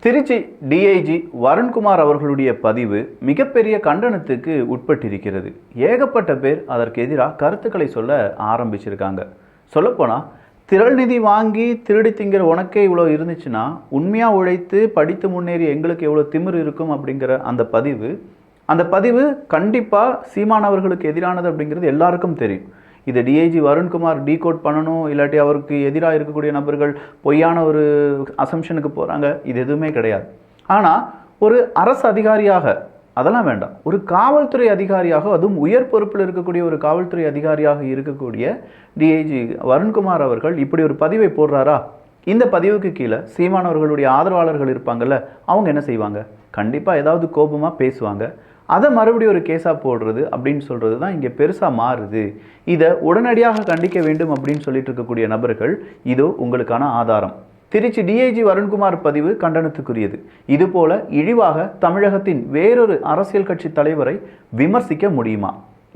Trichy DIG Varun Kumar அவர்களுடைய பதிவு மிகப்பெரிய கண்டனத்துக்கு உட்பட்டிருக்கிறது. ஏகப்பட்ட பேர் அதற்கு எதிராக கருத்துக்களை சொல்ல ஆரம்பிச்சிருக்காங்க. சொல்லப்போனால் திரள் நிதி வாங்கி திருடி திங்கிற உனக்கே இவ்வளோ இருந்துச்சுன்னா உண்மையாக உழைத்து படித்து முன்னேறி எங்களுக்கு எவ்வளோ திமிரு இருக்கும் அப்படிங்கிற அந்த பதிவு கண்டிப்பாக சீமானவர்களுக்கு எதிரானது அப்படிங்கிறது எல்லாருக்கும் தெரியும். இதை டிஐஜி வருண்குமார் டீகோட் பண்ணணும், இல்லாட்டி அவருக்கு எதிராக இருக்கக்கூடிய நபர்கள் பொய்யான ஒரு அசம்ஷனுக்கு போகிறாங்க, இது எதுவுமே கிடையாது. ஆனால் ஒரு அரசு அதிகாரியாக அதெல்லாம் வேண்டாம், ஒரு காவல்துறை அதிகாரியாக, அதுவும் உயர் பொறுப்பில் இருக்கக்கூடிய ஒரு காவல்துறை அதிகாரியாக இருக்கக்கூடிய டிஐஜி வருண்குமார் அவர்கள் இப்படி ஒரு பதிவை போடுறாரா? இந்த பதிவுக்கு கீழே சீமானவர்களுடைய ஆதரவாளர்கள் இருப்பாங்கல்ல, அவங்க என்ன செய்வாங்க? கண்டிப்பாக ஏதாவது கோபமாக பேசுவாங்க. அதை மறுபடியும் ஒரு கேஸாக போடுறது அப்படின்னு சொல்கிறது தான் இங்கே பெருசாக மாறுது. இதை உடனடியாக கண்டிக்க வேண்டும் அப்படின்னு சொல்லிட்டு இருக்கக்கூடிய நபர்கள், இதோ உங்களுக்கான ஆதாரம். திருச்சி டிஐஜி வருண்குமார் பதிவு கண்டனத்துக்குரியது. இதுபோல இழிவாக தமிழகத்தின் வேறொரு அரசியல் கட்சி தலைவரை விமர்சிக்க முடியுமா?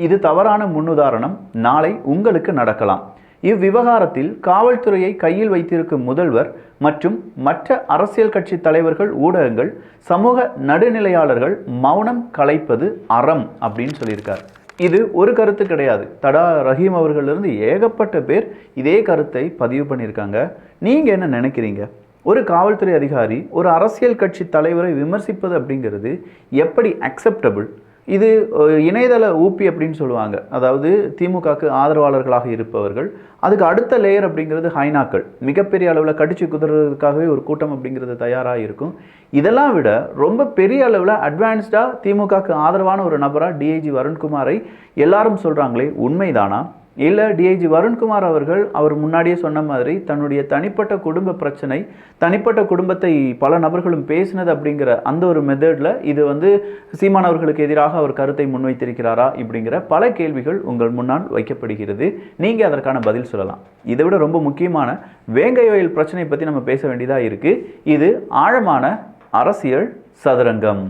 இது தவறான முன்னுதாரணம் நாளை உங்களுக்கு நடக்கலாம். இவ்விவகாரத்தில் காவல்துறையை கையில் வைத்திருக்கும் முதல்வர் மற்றும் மற்ற அரசியல் கட்சி தலைவர்கள், ஊடகங்கள், சமூக நடுநிலையாளர்கள் மௌனம் கலைப்பது அறம் அப்படின்னு சொல்லியிருக்கார். இது ஒரு கருத்து கிடையாது. தடா ரஹீம் அவர்களிலிருந்து ஏகப்பட்ட பேர் இதே கருத்தை பதிவு பண்ணியிருக்காங்க. நீங்கள் என்ன நினைக்கிறீங்க? ஒரு காவல்துறை அதிகாரி ஒரு அரசியல் கட்சி தலைவரை விமர்சிப்பது அப்படிங்கிறது எப்படி அக்செப்டபிள்? இது இணையதள ஊப்பி அப்படின்னு சொல்லுவாங்க. அதாவது திமுகவுக்கு ஆதரவாளர்களாக இருப்பவர்கள். அதுக்கு அடுத்த லேயர் அப்படிங்கிறது ஹைனாக்கள். மிகப்பெரிய அளவில் கடிச்சு குதிர்றதுக்காகவே ஒரு கூட்டம் அப்படிங்கிறது தயாராக இருக்கும். இதெல்லாம் விட ரொம்ப பெரிய அளவில் அட்வான்ஸ்டாக திமுகவுக்கு ஆதரவான ஒரு நபராக டிஐஜி வருண்குமாரை எல்லாரும் சொல்கிறாங்களே, உண்மைதானா? இல்லை டிஐஜி வருண்குமார் அவர்கள் அவர் முன்னாடியே சொன்ன மாதிரி தன்னுடைய தனிப்பட்ட குடும்ப பிரச்சனை, தனிப்பட்ட குடும்பத்தை பல நபர்களும் பேசினது அப்படிங்கிற அந்த ஒரு மெத்தடில் இது சீமானவர்களுக்கு எதிராக அவர் கருத்தை முன்வைத்திருக்கிறாரா? இப்படிங்கிற பல கேள்விகள் உங்கள் முன்னால் வைக்கப்படுகிறது. நீங்கள் அதற்கான பதில் சொல்லலாம். இதை விட ரொம்ப முக்கியமான வேங்கை வயல் பிரச்சனை பற்றி நம்ம பேச வேண்டியதாக இருக்குது. இது ஆழமான அரசியல் சதுரங்கம்.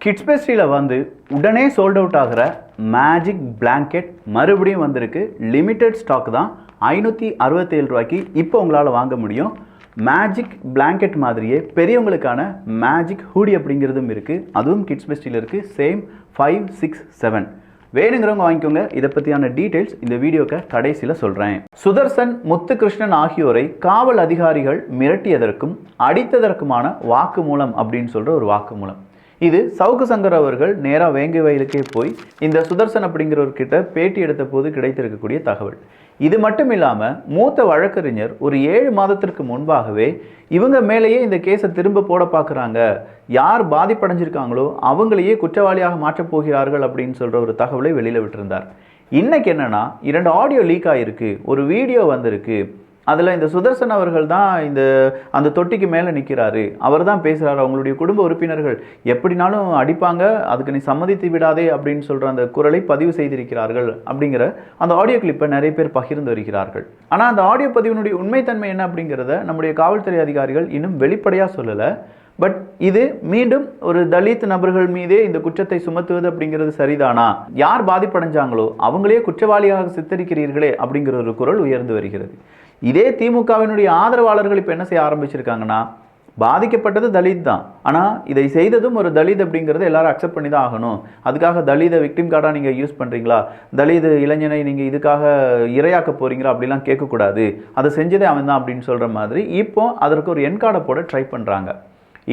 கிட்ஸ் பேஸ்ட்ரியில் உடனே சோல்ட் அவுட் ஆகிற மேஜிக் பிளாங்கெட் மறுபடியும் வந்திருக்கு. லிமிட்டட் ஸ்டாக் தான். 567 ரூபாய்க்கு இப்போ உங்களால் வாங்க முடியும். மேஜிக் பிளாங்கெட் மாதிரியே பெரியவங்களுக்கான மேஜிக் ஹூடி அப்படிங்கிறதும் இருக்குது. அதுவும் கிட்ஸ் பேஸ்ட்ரியில் இருக்குது. சேம் 5, 6, 7 வேணுங்கிறவங்க வாங்கிக்கோங்க. இதை பற்றியான டீட்டெயில்ஸ் இந்த வீடியோக்கு கடைசியில் சொல்கிறேன். சுதர்சன், முத்துகிருஷ்ணன் ஆகியோரை காவல் அதிகாரிகள் மிரட்டியதற்கும் அடித்ததற்குமான வாக்குமூலம் அப்படின்னு சொல்கிற ஒரு வாக்குமூலம். இது சவுக்கு சங்கர் அவர்கள் நேராக வேங்கை வயலுக்கே போய் இந்த சுதர்சன் அப்படிங்கிறவர்கிட்ட பேட்டி எடுத்த போது கிடைத்திருக்கக்கூடிய தகவல். இது மட்டும் இல்லாமல் மூத்த வழக்கறிஞர் ஒரு 7 மாதத்திற்கு முன்பாகவே இவங்க மேலேயே இந்த கேஸை திரும்ப போட பார்க்குறாங்க, யார் பாதிப்படைஞ்சிருக்காங்களோ அவங்களையே குற்றவாளியாக மாற்றப் போகிறார்கள் அப்படின்னு சொல்கிற ஒரு தகவலை வெளியில் விட்டிருந்தார். இன்னைக்கு என்னன்னா 2 ஆடியோ லீக் ஆகிருக்கு, ஒரு வீடியோ வந்திருக்கு. அதில் இந்த சுதர்சன் அவர்கள் தான் அந்த தொட்டிக்கு மேலே நிற்கிறாரு, அவர் தான் பேசுகிறாரு. அவங்களுடைய குடும்ப உறுப்பினர்கள் எப்படினாலும் அடிப்பாங்க, அதுக்கு நீ சம்மதித்து விடாதே அப்படின்னு சொல்கிற அந்த குரலை பதிவு செய்திருக்கிறார்கள் அப்படிங்கிற அந்த ஆடியோ கிளிப்பை நிறைய பேர் பகிர்ந்து வருகிறார்கள். ஆனால் அந்த ஆடியோ பதிவினுடைய உண்மைத்தன்மை என்ன அப்படிங்கிறத நம்முடைய காவல்துறை அதிகாரிகள் இன்னும் வெளிப்படையாக சொல்லலை. பட் இது மீண்டும் ஒரு தலித் நபர்கள் மீதே இந்த குற்றத்தை சுமத்துவது அப்படிங்கிறது சரிதானா? யார் பாதிப்படைஞ்சாங்களோ அவங்களே குற்றவாளியாக சித்தரிக்கிறீர்களே அப்படிங்கிற ஒரு குரல் உயர்ந்து வருகிறது. இதே திமுகவினுடைய ஆதரவாளர்கள் இப்போ என்ன செய்ய ஆரம்பிச்சிருக்காங்கன்னா, பாதிக்கப்பட்டது தலித் தான், ஆனால் இதை செய்ததும் ஒரு தலித் அப்படிங்கிறத எல்லாரும் அக்செப்ட் பண்ணி தான் ஆகணும். அதுக்காக தலிதை விக்டிம் கார்டாக நீங்கள் யூஸ் பண்ணுறீங்களா, தலித் இளைஞனை நீங்கள் இதுக்காக இரையாக்க போகிறீங்களா அப்படிலாம் கேட்கக்கூடாது, அதை செஞ்சதே அவன் தான் அப்படின்னு சொல்கிற மாதிரி இப்போ அதற்கு ஒரு என்கார்டை போட ட்ரை பண்ணுறாங்க.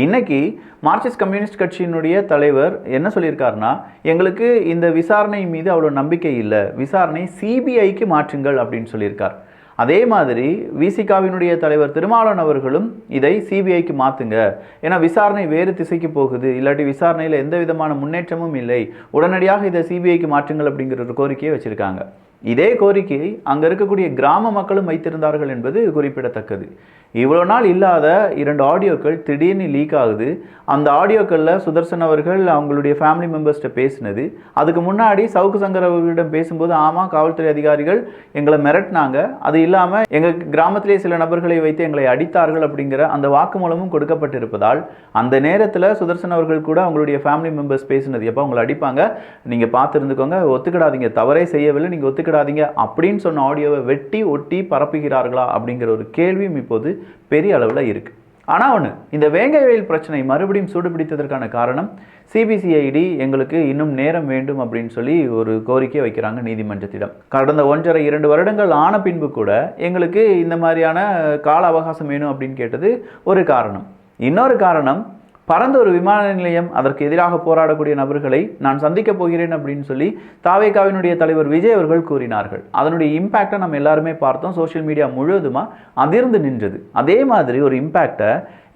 இன்னைக்கு மார்க்சிஸ்ட் கம்யூனிஸ்ட் கட்சியினுடைய தலைவர் என்ன சொல்லியிருக்காருன்னா, எங்களுக்கு இந்த விசாரணை மீது அவ்வளோ நம்பிக்கை இல்லை, விசாரணை சிபிஐக்கு மாற்றுங்கள் அப்படின்னு சொல்லியிருக்கார். அதே மாதிரி விசிகாவினுடைய தலைவர் திருமாவளவன் அவர்களும் இதை சிபிஐக்கு மாற்றுங்க, ஏன்னா விசாரணை வேறு திசைக்கு போகுது, இல்லாட்டி விசாரணையில் எந்த விதமான முன்னேற்றமும் இல்லை, உடனடியாக இதை சிபிஐக்கு மாற்றுங்கள் அப்படிங்கிற ஒரு கோரிக்கையை வச்சுருக்காங்க. இதே கோரிக்கையை அங்கே இருக்கக்கூடிய கிராம மக்களும் வைத்திருந்தார்கள் என்பது குறிப்பிடத்தக்கது. இவ்வளோ நாள் இல்லாத 2 ஆடியோக்கள் திடீர்னு லீக் ஆகுது. அந்த ஆடியோக்களில் சுதர்சன் அவர்கள் அவங்களுடைய ஃபேமிலி மெம்பர்ஸ்கிட்ட பேசினது, அதுக்கு முன்னாடி சவுக்கு சங்கர் அவர்களிடம் பேசும்போது ஆமாம் காவல்துறை அதிகாரிகள் எங்களை மிரட்டினாங்க, அது இல்லாமல் எங்கள் கிராமத்திலே சில நபர்களை வைத்து எங்களை அடித்தார்கள் அப்படிங்கிற அந்த வாக்குமூலமும் கொடுக்கப்பட்டிருப்பதால் அந்த நேரத்தில் சுதர்சன் அவர்கள் கூட அவங்களுடைய ஃபேமிலி மெம்பர்ஸ் பேசினது, எப்போ அவங்களை அடிப்பாங்க நீங்கள் பார்த்துருந்துக்கோங்க, ஒத்துக்கிடாதீங்க, தவறே செய்யவில்லை, நீங்கள் ஒத்துக்கிடாதீங்க அப்படின்னு சொன்ன ஆடியோவை வெட்டி ஒட்டி பரப்புகிறார்களா அப்படிங்கிற ஒரு கேள்வியும் இப்போது பெரிய அளவில் இருக்குது. ஆனால் ஒன்று, இந்த வேங்கை வயல் பிரச்சனை மறுபடியும் சூடுபிடித்ததற்கான காரணம் சிபிசிஐடி எங்களுக்கு இன்னும் நேரம் வேண்டும் அப்படின்னு சொல்லி ஒரு கோரிக்கை வைக்கிறாங்க நீதிமன்றத்திடம். கடந்த 1.5-2 வருடங்கள் ஆன பின்பு கூட எங்களுக்கு இந்த மாதிரியான கால அவகாசம் வேணும் அப்படின்னு கேட்டது ஒரு காரணம். இன்னொரு காரணம், பறந்த ஒரு விமான நிலையம், அதற்கு எதிராக போராடக்கூடிய நபர்களை நான் சந்திக்கப் போகிறேன் அப்படின்னு சொல்லி தாவேகாவினுடைய தலைவர் விஜய் அவர்கள் கூறினார்கள். அதனுடைய இம்பேக்டை நம்ம எல்லாருமே பார்த்தோம், சோஷியல் மீடியா முழுவதுமா அதிர்ந்து நின்றது. அதே மாதிரி ஒரு இம்பேக்டை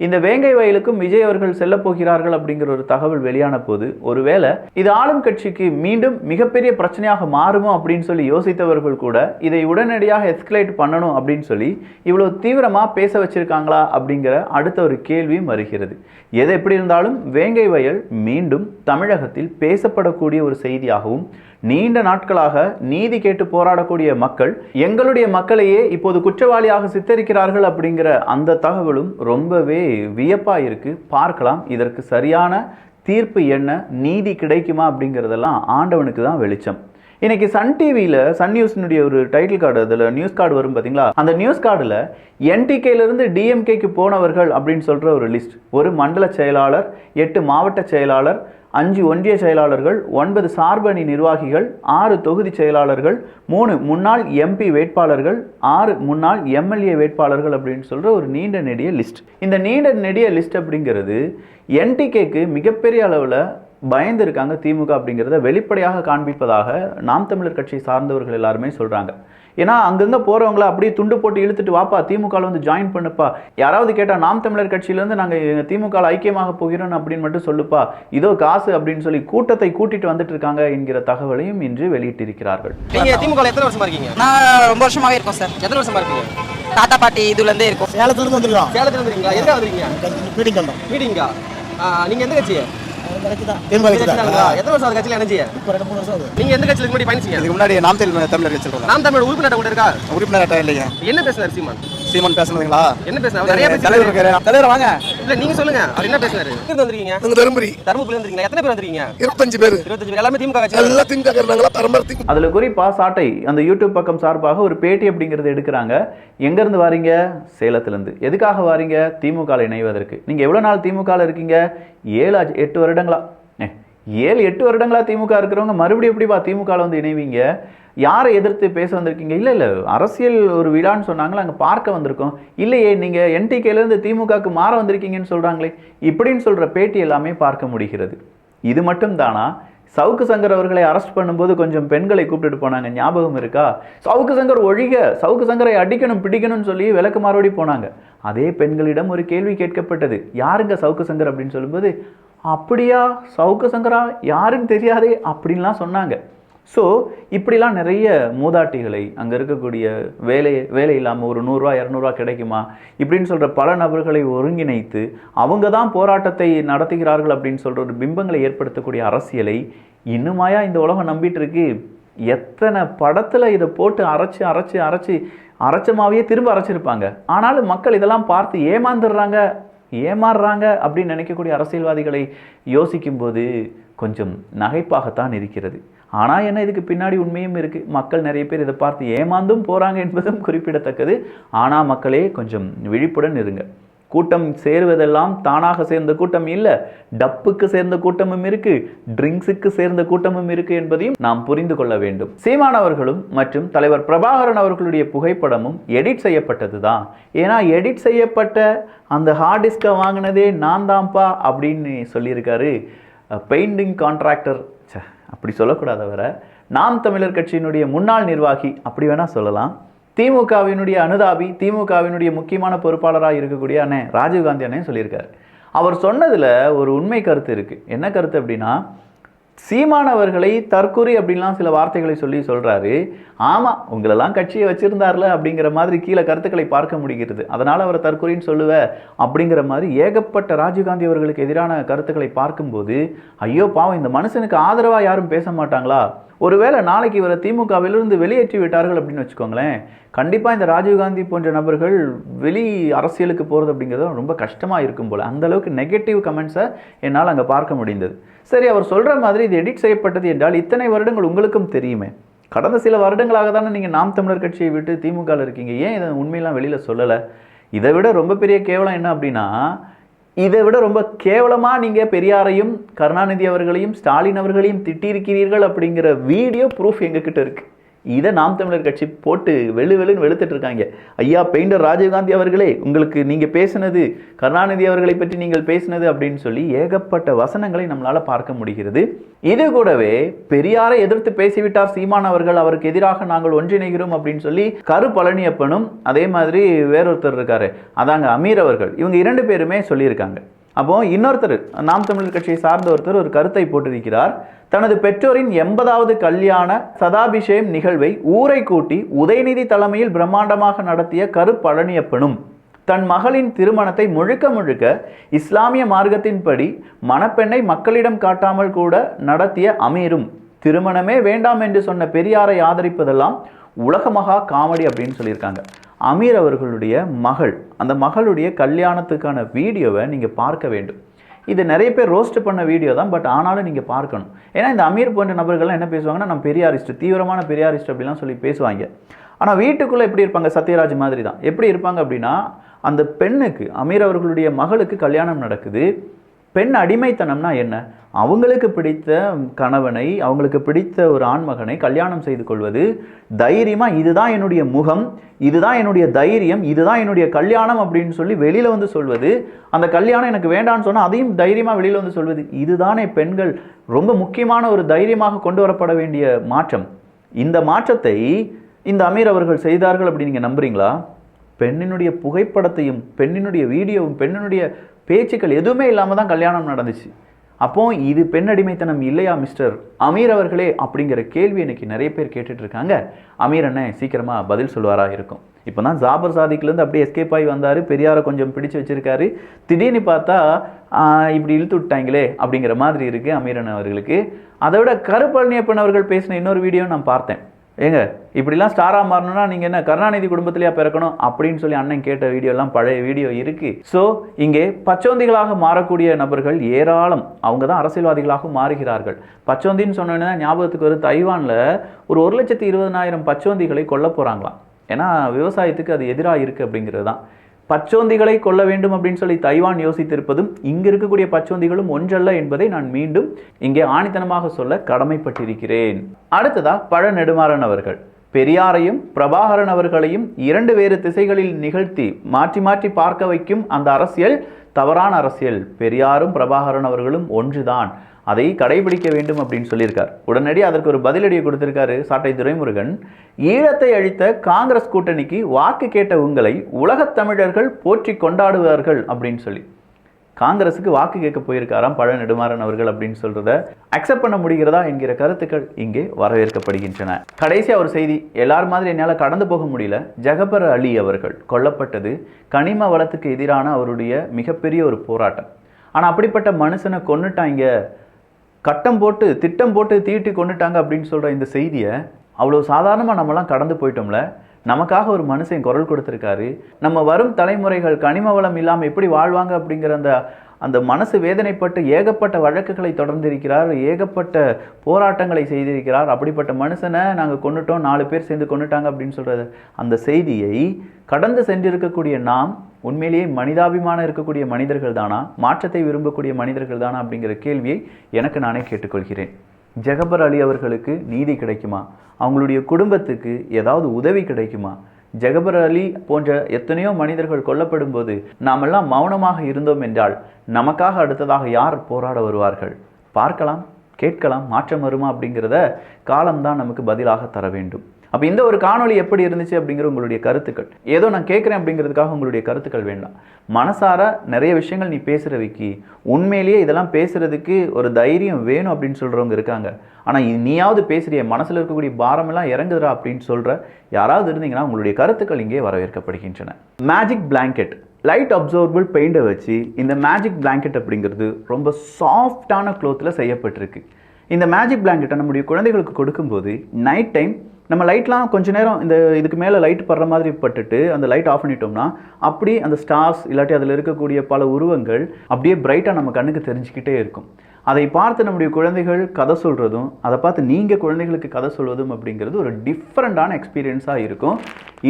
இந்த வேங்கை வயலுக்கும் விஜய் அவர்கள் செல்ல போகிறார்கள் அப்படிங்கிற ஒரு தகவல் வெளியான போது ஒருவேளை இது ஆளும் கட்சிக்கு மீண்டும் மிகப்பெரிய பிரச்சனையாக மாறுமோ அப்படின்னு சொல்லி யோசித்தவர்கள் கூட இதை உடனடியாக எஸ்கலேட் பண்ணணும் அப்படின்னு சொல்லி இவ்வளவு தீவிரமா பேச வச்சிருக்காங்களா அப்படிங்கிற அடுத்த ஒரு கேள்வியும் வருகிறது. எது எப்படி இருந்தாலும் வேங்கை வயல் மீண்டும் தமிழகத்தில் பேசப்படக்கூடிய ஒரு செய்தியாகவும், நீண்ட நாட்களாக நீதி கேட்டு போராடக்கூடிய மக்கள் எங்களுடைய மக்களையே இப்போது குற்றவாளியாக சித்தரிக்கிறார்கள் அப்படிங்கிற அந்த தகவலும் ரொம்பவே வியப்பா இருக்கு. பார்க்கலாம் இதற்கு சரியான தீர்ப்பு என்ன, நீதி கிடைக்குமா அப்படிங்கிறதெல்லாம் ஆண்டவனுக்கு தான் வெளிச்சம். இன்னைக்கு சன் டிவியில் சன் நியூஸினுடைய ஒரு டைட்டில் கார்டு, அதில் நியூஸ் கார்டு வரும் பார்த்தீங்களா, அந்த நியூஸ் கார்டில் என்டிகேலேருந்து டிஎம்கேக்கு போனவர்கள் அப்படின்னு சொல்கிற ஒரு லிஸ்ட், ஒரு மண்டல செயலாளர், 8 மாவட்ட செயலாளர், 5 ஒன்றிய செயலாளர்கள், 9 சார்பணி நிர்வாகிகள், 6 தொகுதி செயலாளர்கள், 3 முன்னாள் எம்பி வேட்பாளர்கள், 6 முன்னாள் எம்எல்ஏ வேட்பாளர்கள் அப்படின்னு சொல்கிற ஒரு நீண்ட நெடிய லிஸ்ட். இந்த நீண்ட நெடிய லிஸ்ட் அப்படிங்கிறது என்டிகேக்கு மிகப்பெரிய அளவில் பயந்து இருக்காங்க திமுக அப்படிங்கிறத வெளிப்படையாக காண்பிப்பதாக நாம் தமிழர் கட்சி சார்ந்தவர்கள் எல்லாருமே சொல்கிறாங்க. ஏன்னா அங்கங்கே போகிறவங்கள அப்படியே துண்டு போட்டு இழுத்துட்டு வாப்பா திமுகவில் வந்து ஜாயின் பண்ணுப்பா, யாராவது கேட்டால் நாம் தமிழர் கட்சியிலேருந்து நாங்கள் திமுகவில் ஐக்கியமாக போகிறோம் அப்படின்னு மட்டும் சொல்லுப்பா, இதோ காசு அப்படின்னு சொல்லி கூட்டத்தை கூட்டிட்டு வந்துட்டு இருக்காங்க என்கிற தகவலையும் இன்று வெளியிட்டிருக்கிறார்கள். நீங்கள் திமுக எத்தனை வருஷமா இருக்கீங்க? நான் ரொம்ப வருஷமாவே இருக்கோம் சார். எத்தனை வருஷமா இருக்கீங்க? தாத்தா பாட்டி இதுலேருந்தே இருக்கும். சேலத்துலேருந்து வந்துருக்கோம். சேலத்துல வந்துருக்கீங்களா? எங்கே வந்துருக்கீங்க? மீட்டிங் வந்தோம். மீட்டிங்கா? நீங்கள் எந்த கட்சி? எத்தனை வருஷம் கட்சியில் இணைஞ்சிய? 2-3 வருஷம். நீங்க எந்த கட்சியில முன்னாடி பயணிச்சீங்க? இதுக்கு முன்னாடி நாம் தமிழர் கட்சியில். நாம் தமிழர் உறுப்பினர் கூட இருக்கா? உறுப்பினர் அட்டை இல்லைங்க. என்ன பேசுனாரு சீமான்? சீமான் பேசுனதுங்களா? என்ன பேசுனாரு? நிறைய தலைவர் இருக்காரு. தலைவர் வாங்க. இல்ல நீங்க சொல்லுங்க. அவர் என்ன பேசுனாரு? எங்க வந்திருக்கீங்க? நாங்க தர்மபுரி. தர்மபுரி வந்திருக்கீங்க. எத்தனை பேர் வந்திருக்கீங்க? 25 பேர். 25 பேர். எல்லாமே திமுக கட்சி. எல்லாம் திமுக காரங்களா? பரம்பரை. அதுல குறிப்பா சாட்டை அந்த யூடியூப் பக்கம் சார்பாக ஒரு பேட்டி அப்படிங்கறது எடுக்கிறாங்க. எங்க இருந்து வாரீங்க? சேலத்துல இருந்து. எதுக்காக வாரீங்க? திமுக இணைவதற்கு. நீங்க எவ்வளவு நாள் திமுக இருக்கீங்க? 7-8 வருடங்களா? 7-8 வருடங்களா திமுக இருக்கிறவங்க மறுபடியும் எப்படிப்பா திமுக வந்து இணைவீங்க? யாரை எதிர்த்து பேச வந்திருக்கீங்க? இல்லை அரசியல் ஒரு விழான்னு சொன்னாங்களா, அங்கே பார்க்க வந்திருக்கோம். இல்லையே நீங்கள் என்டிகேலேருந்து திமுகவுக்கு மாற வந்திருக்கீங்கன்னு சொல்கிறாங்களே, இப்படின்னு சொல்கிற பேட்டி எல்லாமே பார்க்க முடிகிறது. இது மட்டும் தானா? சவுக்கு சங்கர் அவர்களை அரெஸ்ட் பண்ணும்போது கொஞ்சம் பெண்களை கூப்பிட்டுட்டு போனாங்க, ஞாபகம் இருக்கா? சவுக்கு சங்கர் ஒழிக, சவுக்கு சங்கரை அடிக்கணும் பிடிக்கணும்னு சொல்லி விளக்கு மாறோடி போனாங்க. அதே பெண்களிடம் ஒரு கேள்வி கேட்கப்பட்டது, யாருங்க சவுக்கு சங்கர் அப்படின்னு சொல்லும்போது, அப்படியா சவுக்கு சங்கரா யாருன்னு தெரியாதே அப்படின்லாம் சொன்னாங்க. ஸோ இப்படிலாம் நிறைய மூதாட்டிகளை அங்கே இருக்கக்கூடிய வேலை இல்லாமல் ஒரு 100-200 கிடைக்குமா இப்படின்னு சொல்கிற பல நபர்களை ஒருங்கிணைத்து அவங்க தான் போராட்டத்தை நடத்துகிறார்கள் அப்படின்னு சொல்கிற ஒரு பிம்பங்களை ஏற்படுத்தக்கூடிய அரசியலை இன்னுமாயா இந்த உலகம் நம்பிட்டு இருக்கு? எத்தனை படத்தில் இதை போட்டு அரைச்சமாவே திரும்ப அரைச்சிருப்பாங்க. ஆனாலும் மக்கள் இதெல்லாம் பார்த்து ஏமாறுறாங்க அப்படின்னு நினைக்கக்கூடிய அரசியல்வாதிகளை யோசிக்கும்போது கொஞ்சம் நகைப்பாகத்தான் இருக்கிறது. ஆனால் என்ன, இதுக்கு பின்னாடி உண்மையும் இருக்குது. மக்கள் நிறைய பேர் இதை பார்த்து ஏமாந்தும் போகிறாங்க என்பதும் குறிப்பிடத்தக்கது. ஆனால் மக்களே கொஞ்சம் விழிப்புடன் இருங்க. கூட்டம் சேருவதெல்லாம் தானாக சேர்ந்த கூட்டம் இல்லை, டப்புக்கு சேர்ந்த கூட்டமும் இருக்கு, ட்ரிங்க்ஸுக்கு சேர்ந்த கூட்டமும் இருக்கு என்பதையும் நாம் புரிந்து கொள்ள வேண்டும். சீமான் அவர்களும் மற்றும் தலைவர் பிரபாகரன் அவர்களுடைய புகைப்படமும் எடிட் செய்யப்பட்டது தான். ஏன்னா எடிட் செய்யப்பட்ட அந்த ஹார்ட் டிஸ்கை வாங்கினதே நான் தான்ப்பா அப்படின்னு சொல்லியிருக்காரு பெயிண்டிங் கான்ட்ராக்டர். அப்படி சொல்லக்கூடாதவரை நாம் தமிழர் கட்சியினுடைய முன்னாள் நிர்வாகி அப்படி வேணா சொல்லலாம். திமுகவினுடைய அனுதாபி, திமுகவினுடைய முக்கியமான பொறுப்பாளராக இருக்கக்கூடிய அண்ணே ராஜீவ்காந்தி அண்ணே சொல்லியிருக்காரு. அவர் சொன்னதில் ஒரு உண்மை கருத்து இருக்குது. என்ன கருத்து அப்படின்னா, சீமான் அவர்களை தற்கூரி அப்படின்லாம் சில வார்த்தைகளை சொல்லி சொல்றாரு. ஆமா, உங்களெல்லாம் கட்சியை வச்சிருந்தார்ல அப்படிங்கிற மாதிரி கீழே கருத்துக்களை பார்க்க முடிகிறது. அதனால அவரை தற்கூரின்னு சொல்லுவ அப்படிங்கிற மாதிரி ஏகப்பட்ட ராஜீவ்காந்தி அவர்களுக்கு எதிரான கருத்துக்களை பார்க்கும்போது ஐயோ பாவம், இந்த மனுஷனுக்கு ஆதரவா யாரும் பேச மாட்டாங்களா? ஒருவேளை நாளைக்கு இவரை திமுகவிலிருந்து வெளியேற்றி விட்டார்கள் அப்படின்னு வச்சுக்கோங்களேன், கண்டிப்பாக இந்த ராஜீவ்காந்தி போன்ற நபர்கள் வெளி அரசியலுக்கு போகிறது அப்படிங்கிறது ரொம்ப கஷ்டமாக இருக்கும் போல். அந்த அளவுக்கு நெகட்டிவ் கமெண்ட்ஸை என்னால் அங்கே பார்க்க முடிந்தது. சரி, அவர் சொல்கிற மாதிரி இது எடிட் செய்யப்பட்டது என்றால் இத்தனை வருடங்கள் உங்களுக்கும் தெரியுமே. கடந்த சில வருடங்களாக தானே நீங்கள் நாம் தமிழர் கட்சியை விட்டு திமுகவில் இருக்கீங்க. ஏன் இதை உண்மையெல்லாம் வெளியில் சொல்லலை? இதை விட ரொம்ப பெரிய கேவலம் என்ன அப்படின்னா, இதை விட ரொம்ப கேவலமாக நீங்கள் பெரியாரையும் கருணாநிதி அவர்களையும் ஸ்டாலின் அவர்களையும் திட்டியிருக்கிறீர்கள் அப்படிங்கிற வீடியோ ப்ரூஃப் எங்ககிட்ட இருக்குது. இதை நாம் தமிழர் கட்சி போட்டு வெளுன்னு வெளுத்துட்டு இருக்காங்க. ஐயா பெயிண்டர் ராஜீவ்காந்தி அவர்களே, உங்களுக்கு நீங்கள் பேசினது, கருணாநிதி அவர்களை பற்றி நீங்கள் பேசினது அப்படின்னு சொல்லி ஏகப்பட்ட வசனங்களை நம்மளால் பார்க்க முடிகிறது. இது கூடவே பெரியாரை எதிர்த்து பேசிவிட்டார் சீமான் அவர்கள், அவருக்கு எதிராக நாங்கள் ஒன்றிணைகிறோம் அப்படின்னு சொல்லி கரு பழனியப்பனும் அதே மாதிரி வேறொருத்தர் இருக்காரு, அதாங்க அமீர் அவர்கள், இவங்க 2 பேருமே சொல்லியிருக்காங்க. அப்போ இன்னொருத்தர் நாம் தமிழர் கட்சியை சார்ந்த ஒருத்தர் ஒரு கருத்தை போட்டிருக்கிறார். தனது பெற்றோரின் 80வது கல்யாண சதாபிஷேகம் நிகழ்வை ஊரை கூட்டி உதயநிதி தலைமையில் பிரம்மாண்டமாக நடத்திய கரு பழனியப்பனும் தன் மகளின் திருமணத்தை முழுக்க இஸ்லாமிய மார்க்கத்தின்படி மணப்பெண்ணை மக்களிடம் காட்டாமல் கூட நடத்திய அமீரும் திருமணமே வேண்டாம் என்று சொன்ன பெரியாரை ஆதரிப்பதெல்லாம் உலக மகா காமெடி அப்படின்னு சொல்லியிருக்காங்க. அமீர் அவர்களுடைய மகள், அந்த மகளுடைய கல்யாணத்துக்கான வீடியோவை நீங்கள் பார்க்க வேண்டும். இது நிறைய பேர் ரோஸ்ட் பண்ண வீடியோ தான், பட் ஆனாலும் நீங்கள் பார்க்கணும். ஏன்னா இந்த அமீர் போன்ற நபர்கள்லாம் என்ன பேசுவாங்கன்னா, நம்ம பெரியாரிஸ்ட், தீவிரமான பெரியாரிஸ்ட் அப்படிலாம் சொல்லி பேசுவாங்க. ஆனால் வீட்டுக்குள்ளே எப்படி இருப்பாங்க? சத்யராஜ் மாதிரி தான். எப்படி இருப்பாங்க அப்படின்னா, அந்த பெண்ணுக்கு, அமீர் அவர்களுடைய மகளுக்கு கல்யாணம் நடக்குது. பெண் அடிமைத்தனம்னா என்ன? அவங்களுக்கு பிடித்த கணவனை, அவங்களுக்கு பிடித்த ஒரு ஆண்மகனை கல்யாணம் செய்து கொள்வது, தைரியமாக இதுதான் என்னுடைய முகம், இதுதான் என்னுடைய தைரியம், இதுதான் என்னுடைய கல்யாணம் அப்படின்னு சொல்லி வெளியில் வந்து சொல்வது. அந்த கல்யாணம் எனக்கு வேண்டான்னு சொன்னால் அதையும் தைரியமாக வெளியில் வந்து சொல்வது. இதுதானே பெண்கள் ரொம்ப முக்கியமான ஒரு தைரியமாக கொண்டு வரப்பட வேண்டிய மாற்றம். இந்த மாற்றத்தை இந்த அமீர் அவர்கள் செய்தார்கள் அப்படி நீங்கள் நம்புறீங்களா? பெண்ணினுடைய புகைப்படத்தையும் பெண்ணினுடைய வீடியோவும் பெண்ணினுடைய பேச்சுக்கள் எதுவுமே இல்லாமல் தான் கல்யாணம் நடந்துச்சு. அப்போ இது பெண் அடிமைத்தனம் இல்லையா மிஸ்டர் அமீர் அவர்களே அப்படிங்கிற கேள்வி இன்னைக்கு நிறைய பேர் கேட்டுட்டு இருக்காங்க. அமீர் அண்ணன் சீக்கிரமாக பதில் சொல்வாரா இருக்கும். இப்போ தான் ஜாபர் சாதிக்லேருந்து அப்படியே எஸ்கேப் ஆகி வந்தார், பெரியாரை கொஞ்சம் பிடிச்சு வச்சிருக்காரு. திடீர்னு பார்த்தா இப்படி இழுத்து விட்டாங்களே அப்படிங்கிற மாதிரி இருக்குது அமீர் அண்ணன் அவர்களுக்கு. அதை விட கருப்பழனியப்பன் அவர்கள் பேசின இன்னொரு வீடியோ நான் பார்த்தேன். ஏங்க இப்படிலாம் ஸ்டாராக மாறணும்னா நீங்கள் என்ன கருணாநிதி குடும்பத்திலேயே பிறக்கணும் அப்படின்னு சொல்லி அண்ணன் கேட்ட வீடியோலாம் பழைய வீடியோ இருக்குது. ஸோ இங்கே பச்சோந்திகளாக மாறக்கூடிய நபர்கள் ஏராளம். அவங்க தான் அரசியல்வாதிகளாக மாறுகிறார்கள். பச்சோந்தின்னு சொன்னோன்னா ஞாபகத்துக்கு வருது, தைவானில் ஒரு 1,20,000 பச்சோந்திகளை கொல்ல போகிறாங்களாம். ஏன்னா விவசாயத்துக்கு அது எதிராக இருக்குது அப்படிங்கிறது தான். பச்சோந்திகளை கொல்ல வேண்டும் அப்படின்னு சொல்லி தைவான் யோசித்திருப்பதும் இங்கு இருக்கக்கூடிய பச்சோந்திகளும் ஒன்றல்ல என்பதை நான் மீண்டும் இங்கே ஆணித்தனமாக சொல்ல கடமைப்பட்டிருக்கிறேன். அடுத்ததா பழநெடுமாறன் அவர்கள் பெரியாரையும் பிரபாகரன் அவர்களையும் 2 வேறு திசைகளில் நிகழ்த்தி மாற்றி மாற்றி பார்க்க வைக்கும் அந்த அரசியல் தவறான அரசியல். பெரியாரும் பிரபாகரன் அவர்களும் ஒன்றுதான், அதை கடைபிடிக்க வேண்டும் அப்படின்னு சொல்லியிருக்கார். உடனடி அதற்கு ஒரு பதிலடியை கொடுத்திருக்காரு சாட்டை துரைமுருகன். ஈழத்தை அழித்த காங்கிரஸ் கூட்டணிக்கு வாக்கு கேட்ட உங்களை உலகத் தமிழர்கள் போற்றி கொண்டாடுவார்கள் அப்படின்னு சொல்லி காங்கிரஸுக்கு வாக்கு கேட்க போயிருக்காராம் பழநெடுமாறன் அவர்கள் அப்படின்னு சொல்றத அக்செப்ட் பண்ண முடிகிறதா என்கிற கருத்துக்கள் இங்கே வரவேற்கப்படுகின்றன. கடைசியாக ஒரு செய்தி, எல்லாரும் மாதிரி என்னால் கடந்து போக முடியல. ஜகபர் அலி அவர்கள் கொல்லப்பட்டது கனிம வளத்துக்கு எதிரான அவருடைய மிகப்பெரிய ஒரு போராட்டம். ஆனால் அப்படிப்பட்ட மனுஷனை கொன்னுட்டாங்க, கட்டம் போட்டு திட்டம் போட்டு தீட்டி கொண்டுட்டாங்க அப்படின்னு சொல்கிற இந்த செய்தியை அவ்வளோ சாதாரணமாக நம்மலாம் கடந்து போயிட்டோம்ல. நமக்காக ஒரு மனுஷன் குரல் கொடுத்துருக்காரு. நம்ம வரும் தலைமுறைகள் கனிம வளம் இல்லாமல் எப்படி வாழ்வாங்க அப்படிங்கிற அந்த மனசு வேதனைப்பட்டு ஏகப்பட்ட வழக்குகளை தொடர்ந்திருக்கிறார், ஏகப்பட்ட போராட்டங்களை செய்திருக்கிறார். அப்படிப்பட்ட மனுஷனை நாங்கள் கொண்டுட்டோம், 4 பேர் சேர்ந்து கொண்டுட்டாங்க அப்படின்னு சொல்கிறது அந்த செய்தியை கடந்து சென்றிருக்கக்கூடிய நாம் உண்மையிலேயே மனிதாபிமானம் இருக்கக்கூடிய மனிதர்கள் தானா, மாற்றத்தை விரும்பக்கூடிய மனிதர்கள் தானா அப்படிங்கிற கேள்வியை எனக்கு நானே கேட்டுக்கொள்கிறேன். ஜகபர் அலி அவர்களுக்கு நீதி கிடைக்குமா? அவங்களுடைய குடும்பத்துக்கு ஏதாவது உதவி கிடைக்குமா? ஜகபர் அலி போன்ற எத்தனையோ மனிதர்கள் கொல்லப்படும் போது நாமெல்லாம் மௌனமாக இருந்தோம் என்றால் நமக்காக அடுத்ததாக யார் போராட வருவார்கள்? பார்க்கலாம், கேட்கலாம். மாற்றம் வருமா அப்படிங்கிறத காலம்தான் நமக்கு பதிலாக தர வேண்டும். அப்போ இந்த ஒரு காணொளி எப்படி இருந்துச்சு அப்படிங்கிற உங்களுடைய கருத்துக்கள், ஏதோ நான் கேட்குறேன் அப்படிங்கிறதுக்காக உங்களுடைய கருத்துக்கள் வேண்டாம். மனசார நிறைய விஷயங்கள் நீ பேசுகிற விக்கி, உண்மையிலேயே இதெல்லாம் பேசுகிறதுக்கு ஒரு தைரியம் வேணும் அப்படின்னு சொல்கிறவங்க இருக்காங்க. ஆனால் நீயாவது பேசுகிறிய, மனசில் இருக்கக்கூடிய பாரமெல்லாம் இறங்குதுரா அப்படின்னு சொல்கிற யாராவது இருந்தீங்கன்னா உங்களுடைய கருத்துக்கள் இங்கே வரவேற்கப்படுகின்றன. மேஜிக் பிளாங்கெட், லைட் அப்சர்வபிள் பெயிண்டை வச்சு இந்த மேஜிக் பிளாங்கெட் அப்படிங்கிறது ரொம்ப சாஃப்டான க்ளோத்தில் செய்யப்பட்டிருக்கு. இந்த மேஜிக் பிளாங்கெட்டை நம்முடைய குழந்தைகளுக்கு கொடுக்கும்போது நைட் டைம் நம்ம லைட்லாம் கொஞ்ச நேரம் இதுக்கு மேலே லைட் படுற மாதிரி பட்டுட்டு அந்த லைட் ஆஃப் பண்ணிட்டோம்னா அப்படி அந்த ஸ்டார்ஸ் இல்லாட்டி அதில் இருக்கக்கூடிய பல உருவங்கள் அப்படியே பிரைட்டாக நம்ம கண்ணுக்கு தெரிஞ்சுக்கிட்டே இருக்கும். அதை பார்த்து நம்முடைய குழந்தைகள் கதை சொல்கிறதும், அதை பார்த்து நீங்கள் குழந்தைகளுக்கு கதை சொல்வதும் அப்படிங்கிறது ஒரு டிஃப்ரெண்ட்டான எக்ஸ்பீரியன்ஸாக இருக்கும்.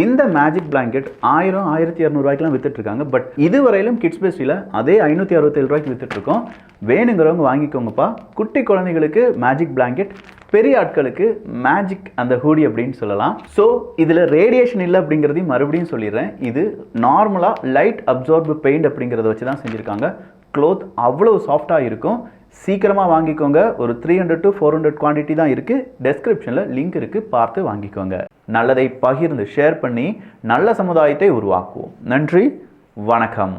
இந்த மேஜிக் பிளாங்கெட் 1000, 1200 ரூபாய்க்குலாம் வித்துட்ருக்காங்க. பட் இதுவரையிலும் கிட்ஸ் பெஸ்டில் அதே 567 ரூபாய்க்கு வித்துட்ருக்கோம். வேணுங்கிறவங்க வாங்கிக்கோங்கப்பா. குட்டி குழந்தைகளுக்கு மேஜிக் பிளாங்கெட், பெரிய ஆட்களுக்கு மேஜிக் அந்த ஹூடி அப்படின்னு சொல்லலாம். ஸோ இதில் ரேடியேஷன் இல்லை அப்படிங்கிறதையும் மறுபடியும் சொல்லிடுறேன். இது நார்மலாக லைட் அப்சார்பு பெயிண்ட் அப்படிங்கிறத வச்சு தான் செஞ்சுருக்காங்க. க்ளோத் அவ்வளோ சாஃப்டாக இருக்கும். சீக்கிரமாக வாங்கிக்கோங்க. ஒரு 300 to 400 குவான்டிட்டி தான் இருக்குது. டெஸ்கிரிப்ஷனில் லிங்க் இருக்குது, பார்த்து வாங்கிக்கோங்க. நல்லதை பகிர்ந்து ஷேர் பண்ணி நல்ல சமுதாயத்தை உருவாக்குவோம். நன்றி, வணக்கம்.